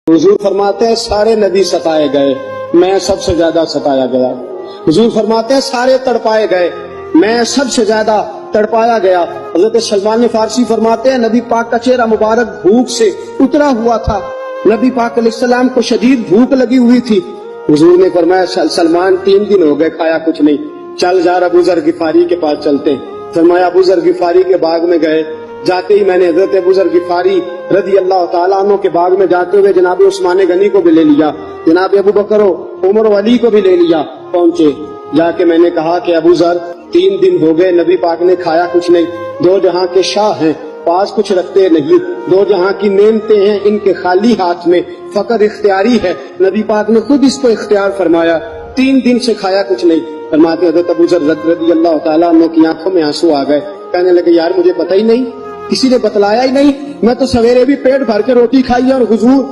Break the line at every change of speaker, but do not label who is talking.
حضور فرماتے ہیں سارے نبی ستائے گئے، میں سب سے زیادہ ستایا گیا۔ حضور فرماتے ہیں سارے تڑپائے گئے، میں سب سے زیادہ تڑپایا گیا۔ حضرت سلمان فارسی فرماتے ہیں نبی پاک کا چہرہ مبارک بھوک سے اترا ہوا تھا، نبی پاک علیہ السلام کو شدید بھوک لگی ہوئی تھی۔ حضور نے فرمایا سلمان 3 دن ہو گئے کھایا کچھ نہیں، چل جا ابو ذر غفاری کے پاس چلتے۔ فرمایا ابو ذر غفاری کے باغ میں گئے، جاتے ہی میں نے حضرت ابو ذر غفاری رضی اللہ تعالیٰ عنہ کے باغ میں جاتے ہوئے جناب عثمان غنی کو بھی لے لیا، جناب ابو بکر و عمر و علی کو بھی لے لیا۔ پہنچے، جا کے میں نے کہا کہ ابو ذر 3 دن ہو گئے نبی پاک نے کھایا کچھ نہیں، 2 جہاں کے شاہ ہیں، پاس کچھ رکھتے نہیں، 2 جہاں کی نعمتیں ہیں ان کے خالی ہاتھ میں، فقط اختیاری ہے، نبی پاک نے خود اس کو اختیار فرمایا، 3 دن سے کھایا کچھ نہیں۔ فرماتے حضرت ابو ذر رضی اللہ تعالیٰ عنہ کی آنکھوں میں آنسو آ گئے، کہنے لگے یار مجھے پتہ ہی نہیں، کسی نے بتلایا ہی نہیں، میں تو سویرے بھی پیٹ بھر کے روٹی کھائی اور حضور